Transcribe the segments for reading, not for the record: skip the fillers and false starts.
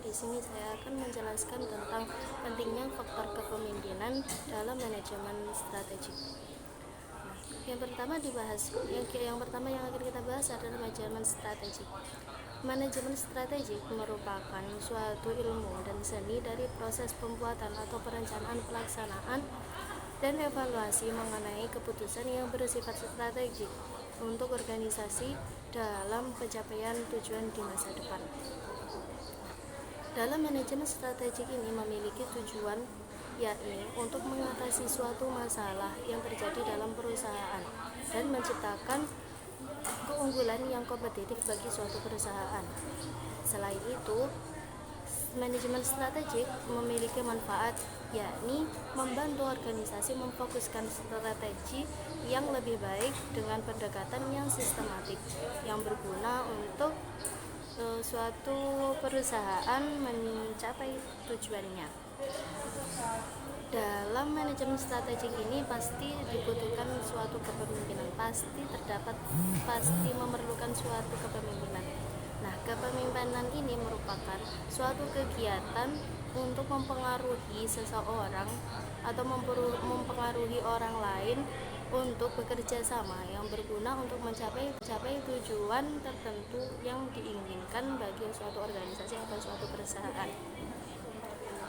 di sini saya akan menjelaskan tentang pentingnya faktor kepemimpinan dalam manajemen strategik. Nah, yang pertama yang akan kita bahas adalah manajemen strategik. Manajemen strategik merupakan suatu ilmu dan seni dari proses pembuatan atau perencanaan, pelaksanaan, dan evaluasi mengenai keputusan yang bersifat strategik untuk organisasi dalam pencapaian tujuan di masa depan. Dalam manajemen strategik ini memiliki tujuan, yakni untuk mengatasi suatu masalah yang terjadi dalam perusahaan dan menciptakan keunggulan yang kompetitif bagi suatu perusahaan. Selain itu, manajemen strategik memiliki manfaat, yakni membantu organisasi memfokuskan strategi yang lebih baik dengan pendekatan yang sistematik yang berguna untuk suatu perusahaan mencapai tujuannya. Dalam manajemen strategik ini pasti dibutuhkan suatu kepemimpinan, pasti memerlukan suatu kepemimpinan. Nah, kepemimpinan ini merupakan suatu kegiatan untuk mempengaruhi seseorang atau mempengaruhi orang lain untuk bekerja sama yang berguna untuk mencapai tujuan tertentu yang diinginkan bagi suatu organisasi atau suatu perusahaan.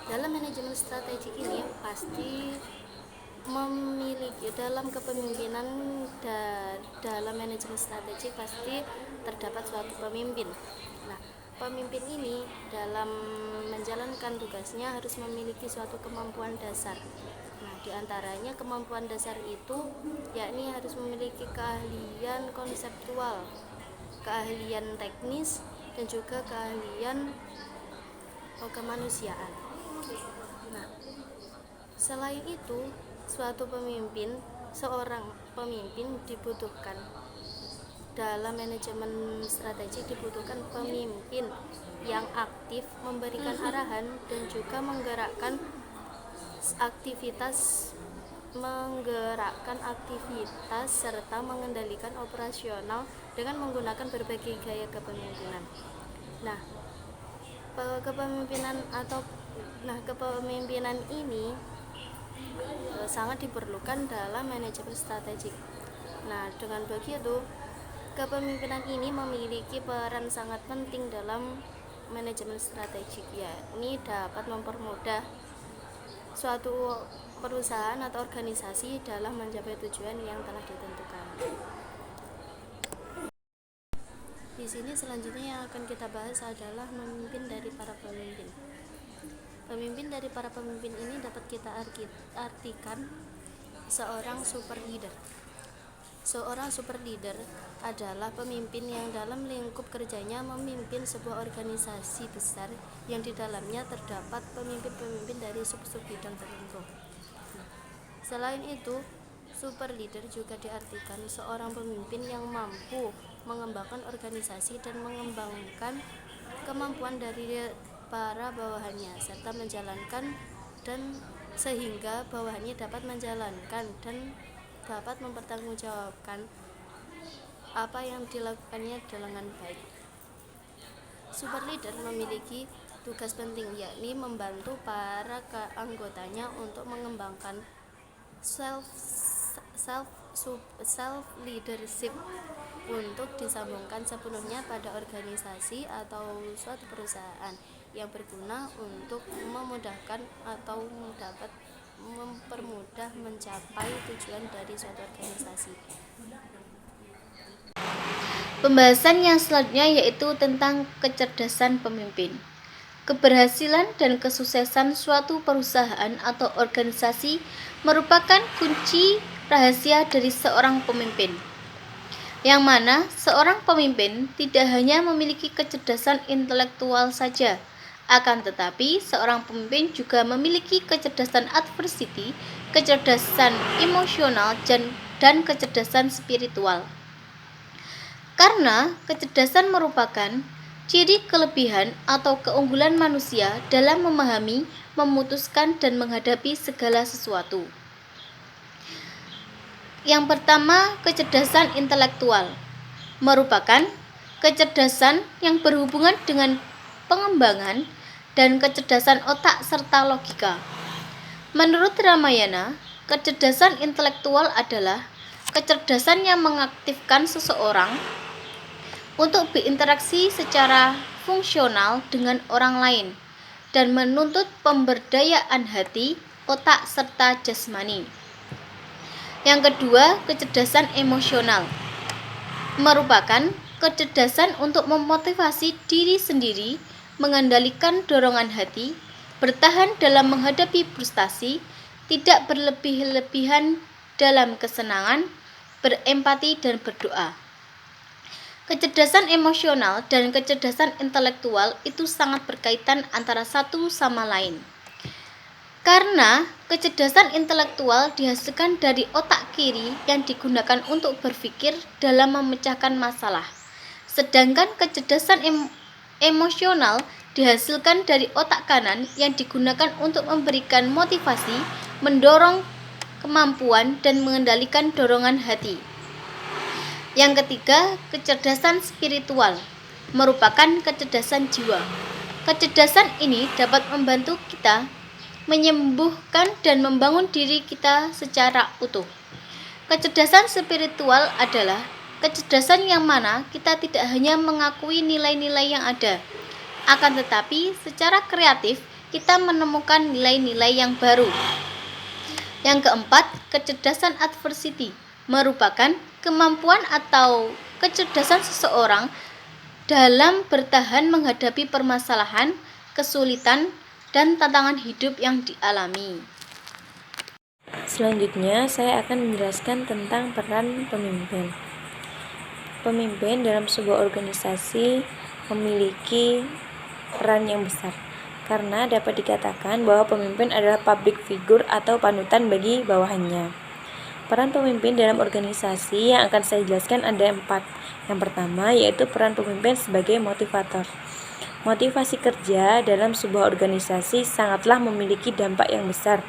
Dalam manajemen strategik ini pasti memiliki dalam kepemimpinan dalam manajemen strategik pasti terdapat suatu pemimpin. Nah, pemimpin ini dalam menjalankan tugasnya harus memiliki suatu kemampuan dasar. Nah, diantaranya kemampuan dasar itu yakni harus memiliki keahlian konseptual, keahlian teknis, dan juga keahlian kemanusiaan. Nah, selain itu, seorang pemimpin dibutuhkan. Dalam manajemen strategi dibutuhkan pemimpin yang aktif, memberikan arahan dan juga menggerakkan aktivitas serta mengendalikan operasional dengan menggunakan berbagai gaya kepemimpinan. Nah, kepemimpinan ini sangat diperlukan dalam manajemen strategik. Nah, dengan begitu, kepemimpinan ini memiliki peran sangat penting dalam manajemen strategik, yakni dapat mempermudah suatu perusahaan atau organisasi dalam mencapai tujuan yang telah ditentukan. Di sini selanjutnya yang akan kita bahas adalah memimpin dari para pemimpin. Pemimpin dari para pemimpin ini dapat kita artikan seorang super leader. Seorang super leader adalah pemimpin yang dalam lingkup kerjanya memimpin sebuah organisasi besar yang di dalamnya terdapat pemimpin-pemimpin dari sub-sub bidang tertentu. Selain itu, super leader juga diartikan seorang pemimpin yang mampu mengembangkan organisasi dan mengembangkan kemampuan dari para bawahannya serta menjalankan dan sehingga bawahannya dapat menjalankan dan dapat mempertanggungjawabkan apa yang dilakukannya dengan baik. Super leader memiliki tugas penting, yakni membantu para anggotanya untuk mengembangkan self leadership untuk disambungkan sepenuhnya pada organisasi atau suatu perusahaan yang berguna untuk memudahkan atau dapat mempermudah mencapai tujuan dari suatu organisasi. Pembahasan yang selanjutnya yaitu tentang kecerdasan pemimpin. Keberhasilan dan kesuksesan suatu perusahaan atau organisasi merupakan kunci rahasia dari seorang pemimpin. Yang mana seorang pemimpin tidak hanya memiliki kecerdasan intelektual saja, akan tetapi seorang pemimpin juga memiliki kecerdasan adversity, kecerdasan emosional, dan kecerdasan spiritual. Karena kecerdasan merupakan ciri kelebihan atau keunggulan manusia dalam memahami, memutuskan, dan menghadapi segala sesuatu. Yang pertama, kecerdasan intelektual merupakan kecerdasan yang berhubungan dengan pengembangan dan kecerdasan otak serta logika. Menurut Ramayana, kecerdasan intelektual adalah kecerdasan yang mengaktifkan seseorang untuk berinteraksi secara fungsional dengan orang lain dan menuntut pemberdayaan hati, otak, serta jasmani. Yang kedua, kecerdasan emosional merupakan kecerdasan untuk memotivasi diri sendiri, mengendalikan dorongan hati, bertahan dalam menghadapi frustasi, tidak berlebih-lebihan dalam kesenangan, berempati dan berdoa. Kecerdasan emosional dan kecerdasan intelektual itu sangat berkaitan antara satu sama lain. Karena kecerdasan intelektual dihasilkan dari otak kiri yang digunakan untuk berpikir dalam memecahkan masalah. Sedangkan kecerdasan emosional dihasilkan dari otak kanan yang digunakan untuk memberikan motivasi, mendorong kemampuan dan mengendalikan dorongan hati. Yang ketiga, kecerdasan spiritual merupakan kecerdasan jiwa. Kecerdasan ini dapat membantu kita menyembuhkan dan membangun diri kita secara utuh. Kecerdasan spiritual adalah kecerdasan yang mana kita tidak hanya mengakui nilai-nilai yang ada, akan tetapi secara kreatif kita menemukan nilai-nilai yang baru. Yang keempat, kecerdasan adversity merupakan kemampuan atau kecerdasan seseorang dalam bertahan menghadapi permasalahan, kesulitan, dan tantangan hidup yang dialami. Selanjutnya, saya akan menjelaskan tentang peran pemimpin. Pemimpin dalam sebuah organisasi memiliki peran yang besar, karena dapat dikatakan bahwa pemimpin adalah public figure atau panutan bagi bawahannya. Peran pemimpin dalam organisasi yang akan saya jelaskan ada 4. Yang pertama yaitu peran pemimpin sebagai motivator. Motivasi kerja dalam sebuah organisasi sangatlah memiliki dampak yang besar,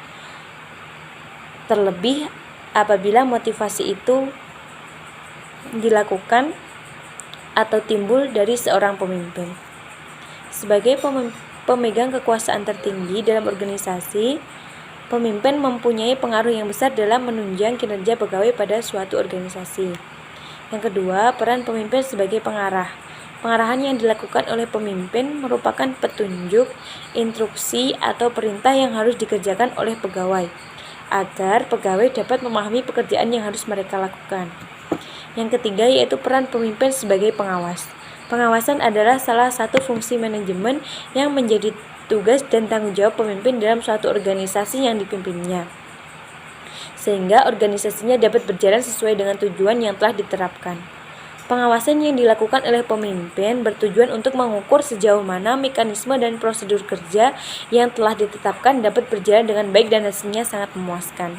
terlebih apabila motivasi itu dilakukan atau timbul dari seorang pemimpin. Sebagai pemegang kekuasaan tertinggi dalam organisasi, pemimpin mempunyai pengaruh yang besar dalam menunjang kinerja pegawai pada suatu organisasi. Yang kedua, peran pemimpin sebagai pengarah. Pengarahan yang dilakukan oleh pemimpin merupakan petunjuk, instruksi, atau perintah yang harus dikerjakan oleh pegawai, agar pegawai dapat memahami pekerjaan yang harus mereka lakukan. Yang ketiga yaitu peran pemimpin sebagai pengawas. Pengawasan adalah salah satu fungsi manajemen yang menjadi tugas dan tanggung jawab pemimpin dalam suatu organisasi yang dipimpinnya, sehingga organisasinya dapat berjalan sesuai dengan tujuan yang telah diterapkan. Pengawasan yang dilakukan oleh pemimpin bertujuan untuk mengukur sejauh mana mekanisme dan prosedur kerja yang telah ditetapkan dapat berjalan dengan baik dan hasilnya sangat memuaskan.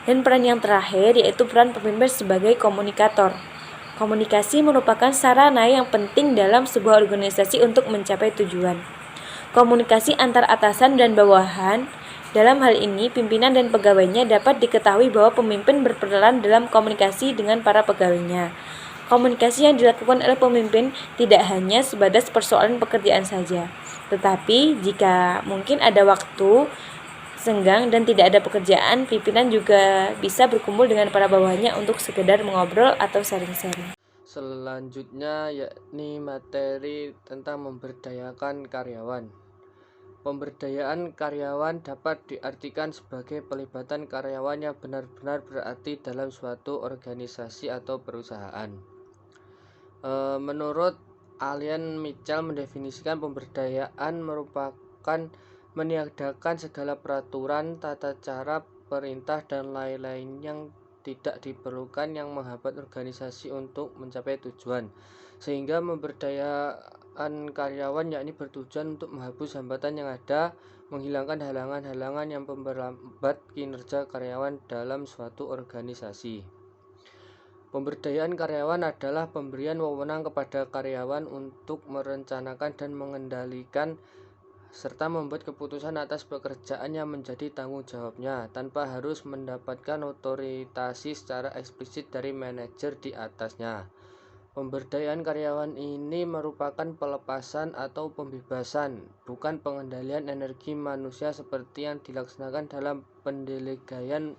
Dan peran yang terakhir yaitu peran pemimpin sebagai komunikator. Komunikasi merupakan sarana yang penting dalam sebuah organisasi untuk mencapai tujuan. Komunikasi antar atasan dan bawahan, dalam hal ini pimpinan dan pegawainya, dapat diketahui bahwa pemimpin berperan dalam komunikasi dengan para pegawainya. Komunikasi yang dilakukan oleh pemimpin tidak hanya sebatas persoalan pekerjaan saja, tetapi jika mungkin ada waktu senggang dan tidak ada pekerjaan, pimpinan juga bisa berkumpul dengan para bawahannya untuk sekedar mengobrol atau sharing-sharing. Selanjutnya yakni materi tentang memberdayakan karyawan. Pemberdayaan karyawan dapat diartikan sebagai pelibatan karyawan yang benar-benar berarti dalam suatu organisasi atau perusahaan. Menurut Alien Mitchell mendefinisikan pemberdayaan merupakan meniadakan segala peraturan, tata cara, perintah, dan lain-lain yang tidak diperlukan yang menghambat organisasi untuk mencapai tujuan, sehingga memberdayaan karyawan yakni bertujuan untuk menghapus hambatan yang ada, menghilangkan halangan-halangan yang memperlambat kinerja karyawan dalam suatu organisasi. Pemberdayaan karyawan adalah pemberian wewenang kepada karyawan untuk merencanakan dan mengendalikan serta membuat keputusan atas pekerjaan yang menjadi tanggung jawabnya tanpa harus mendapatkan otoritasi secara eksplisit dari manajer di atasnya. Pemberdayaan karyawan ini merupakan pelepasan atau pembebasan, bukan pengendalian energi manusia seperti yang dilaksanakan dalam pendelegasian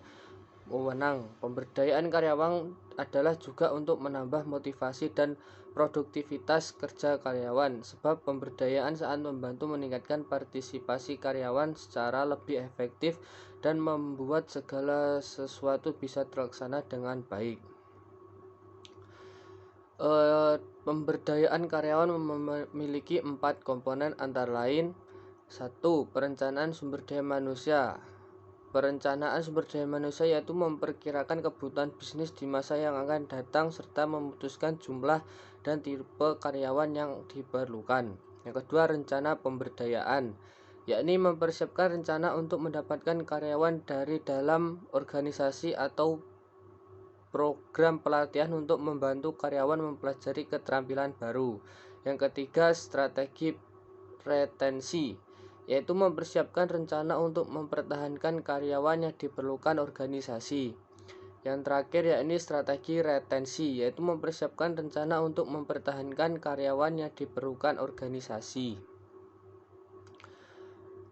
wewenang. Pemberdayaan karyawan adalah juga untuk menambah motivasi dan produktivitas kerja karyawan, sebab pemberdayaan saat membantu meningkatkan partisipasi karyawan secara lebih efektif dan membuat segala sesuatu bisa terlaksana dengan baik. Pemberdayaan karyawan memiliki 4 komponen antara lain. 1. Perencanaan sumber daya manusia. Perencanaan sumber daya manusia yaitu memperkirakan kebutuhan bisnis di masa yang akan datang serta memutuskan jumlah dan tipe karyawan yang diperlukan. Yang kedua, rencana pemberdayaan, yakni mempersiapkan rencana untuk mendapatkan karyawan dari dalam organisasi atau program pelatihan untuk membantu karyawan mempelajari keterampilan baru. Yang ketiga, strategi retensi, yaitu mempersiapkan rencana untuk mempertahankan karyawan yang diperlukan organisasi. Yang terakhir yakni strategi retensi, yaitu mempersiapkan rencana untuk mempertahankan karyawan yang diperlukan organisasi.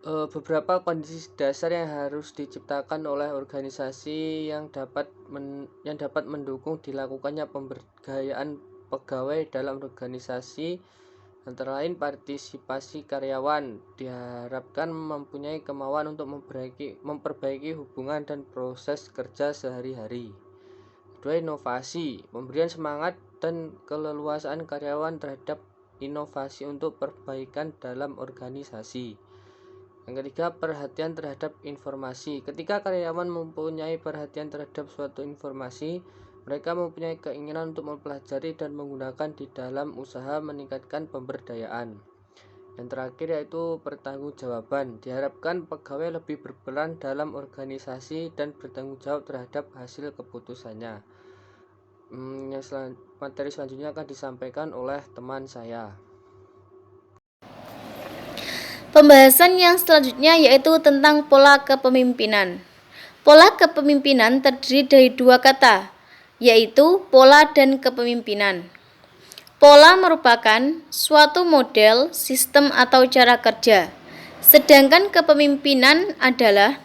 Beberapa kondisi dasar yang harus diciptakan oleh organisasi yang dapat mendukung dilakukannya pemberdayaan pegawai dalam organisasi, antara lain partisipasi karyawan diharapkan mempunyai kemauan untuk memperbaiki hubungan dan proses kerja sehari-hari. Kedua, inovasi, pemberian semangat dan keleluasaan karyawan terhadap inovasi untuk perbaikan dalam organisasi. Yang ketiga, perhatian terhadap informasi. Ketika karyawan mempunyai perhatian terhadap suatu informasi, mereka mempunyai keinginan untuk mempelajari dan menggunakan di dalam usaha meningkatkan pemberdayaan. Yang terakhir yaitu pertanggungjawaban. Diharapkan pegawai lebih berperan dalam organisasi dan bertanggung jawab terhadap hasil keputusannya. Materi selanjutnya akan disampaikan oleh teman saya. Pembahasan yang selanjutnya yaitu tentang pola kepemimpinan. Pola kepemimpinan terdiri dari 2 kata, yaitu pola dan kepemimpinan. Pola merupakan suatu model, sistem atau cara kerja, sedangkan kepemimpinan adalah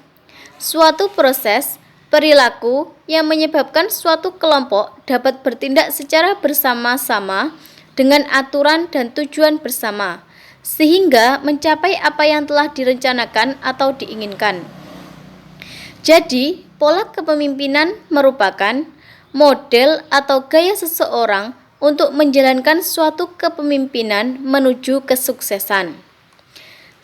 suatu proses, perilaku yang menyebabkan suatu kelompok dapat bertindak secara bersama-sama dengan aturan dan tujuan bersama, sehingga mencapai apa yang telah direncanakan atau diinginkan. Jadi, pola kepemimpinan merupakan model atau gaya seseorang untuk menjalankan suatu kepemimpinan menuju kesuksesan.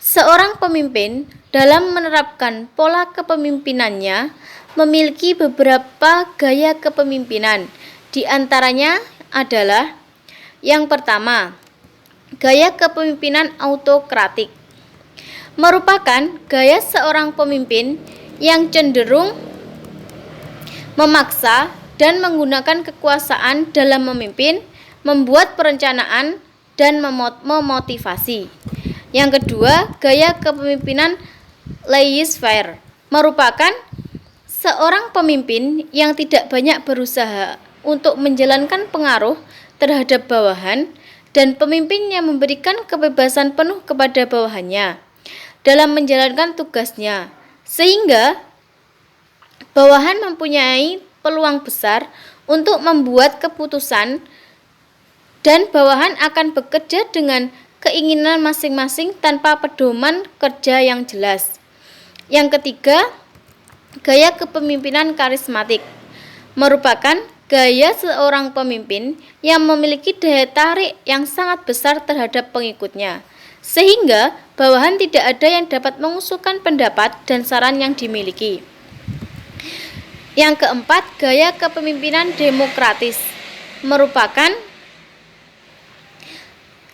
Seorang pemimpin dalam menerapkan pola kepemimpinannya memiliki beberapa gaya kepemimpinan. Di antaranya adalah yang pertama, gaya kepemimpinan autokratik merupakan gaya seorang pemimpin yang cenderung memaksa dan menggunakan kekuasaan dalam memimpin, membuat perencanaan, dan memotivasi. Yang kedua, gaya kepemimpinan laissez-faire merupakan seorang pemimpin yang tidak banyak berusaha untuk menjalankan pengaruh terhadap bawahan dan pemimpin yang memberikan kebebasan penuh kepada bawahannya dalam menjalankan tugasnya, sehingga bawahan mempunyai peluang besar untuk membuat keputusan dan bawahan akan bekerja dengan keinginan masing-masing tanpa pedoman kerja yang jelas. Yang ketiga, gaya kepemimpinan karismatik merupakan gaya seorang pemimpin yang memiliki daya tarik yang sangat besar terhadap pengikutnya, sehingga bawahan tidak ada yang dapat mengusulkan pendapat dan saran yang dimiliki. Yang keempat, gaya kepemimpinan demokratis merupakan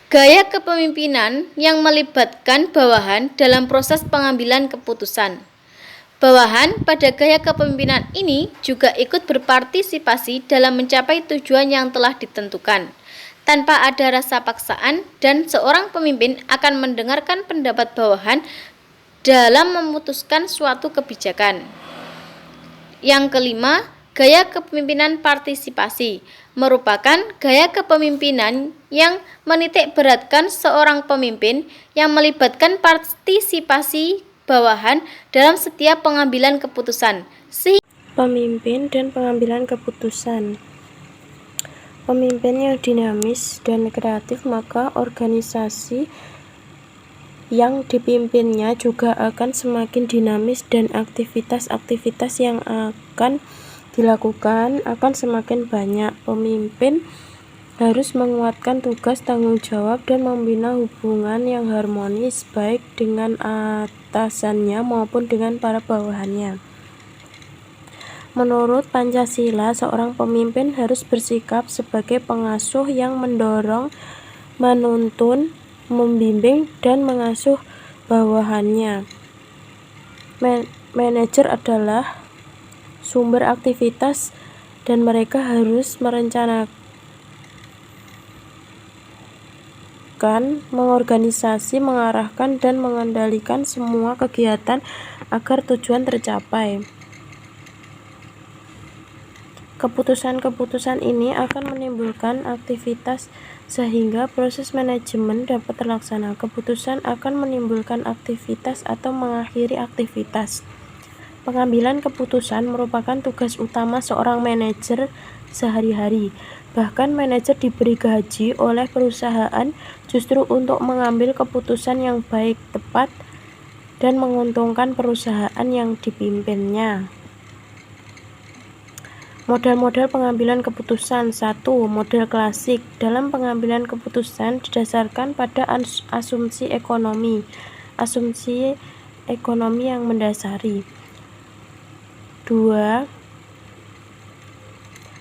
gaya kepemimpinan yang melibatkan bawahan dalam proses pengambilan keputusan. Bawahan pada gaya kepemimpinan ini juga ikut berpartisipasi dalam mencapai tujuan yang telah ditentukan, tanpa ada rasa paksaan, dan seorang pemimpin akan mendengarkan pendapat bawahan dalam memutuskan suatu kebijakan. Yang kelima, Gaya kepemimpinan partisipasi merupakan gaya kepemimpinan yang menitik beratkan seorang pemimpin yang melibatkan partisipasi bawahan dalam setiap pengambilan keputusan. Pemimpin dan pengambilan keputusan. Pemimpin yang dinamis dan kreatif, maka organisasi yang dipimpinnya juga akan semakin dinamis dan aktivitas-aktivitas yang akan dilakukan akan semakin banyak. Pemimpin harus menguatkan tugas tanggung jawab dan membina hubungan yang harmonis baik dengan atasannya maupun dengan para bawahannya. Menurut Pancasila, seorang pemimpin harus bersikap sebagai pengasuh yang mendorong, menuntun, membimbing, dan mengasuh bawahannya. Manajer adalah sumber aktivitas dan mereka harus merencanakan, mengorganisasi, mengarahkan, dan mengendalikan semua kegiatan agar tujuan tercapai. Keputusan-keputusan ini akan menimbulkan aktivitas sehingga proses manajemen dapat terlaksana. Keputusan akan menimbulkan aktivitas atau mengakhiri aktivitas. Pengambilan keputusan merupakan tugas utama seorang manajer sehari-hari. Bahkan manajer diberi gaji oleh perusahaan justru untuk mengambil keputusan yang baik, tepat, dan menguntungkan perusahaan yang dipimpinnya. Model-model pengambilan keputusan. 1. Model klasik. Dalam pengambilan keputusan didasarkan pada asumsi ekonomi. Asumsi ekonomi yang mendasari. 2.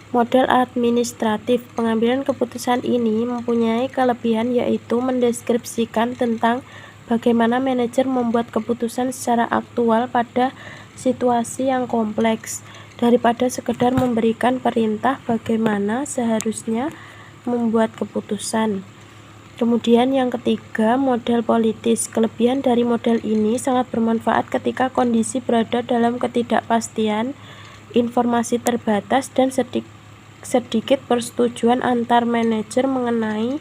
Model administratif. Pengambilan keputusan ini mempunyai kelebihan yaitu mendeskripsikan tentang bagaimana manajer membuat keputusan secara aktual pada situasi yang kompleks, daripada sekedar memberikan perintah bagaimana seharusnya membuat keputusan. Kemudian yang ketiga, model politis. Kelebihan dari model ini sangat bermanfaat ketika kondisi berada dalam ketidakpastian, informasi terbatas, dan sedikit persetujuan antar manajer mengenai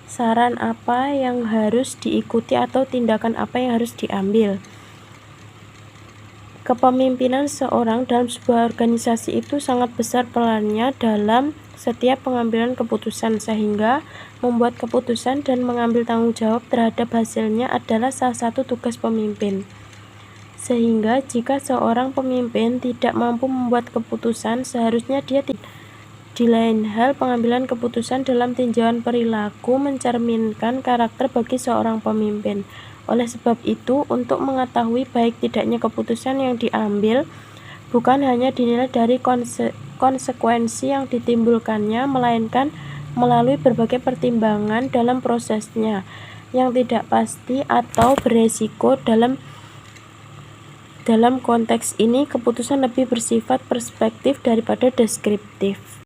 saran apa yang harus diikuti atau tindakan apa yang harus diambil. Kepemimpinan seorang dalam sebuah organisasi itu sangat besar perannya dalam setiap pengambilan keputusan, sehingga membuat keputusan dan mengambil tanggung jawab terhadap hasilnya adalah salah satu tugas pemimpin. Sehingga jika seorang pemimpin tidak mampu membuat keputusan, seharusnya dia tidak. Di lain hal, pengambilan keputusan dalam tinjauan perilaku mencerminkan karakter bagi seorang pemimpin. Oleh sebab itu, untuk mengetahui baik tidaknya keputusan yang diambil, bukan hanya dinilai dari konsekuensi yang ditimbulkannya, melainkan melalui berbagai pertimbangan dalam prosesnya yang tidak pasti atau beresiko. Dalam konteks ini, keputusan lebih bersifat perspektif daripada deskriptif.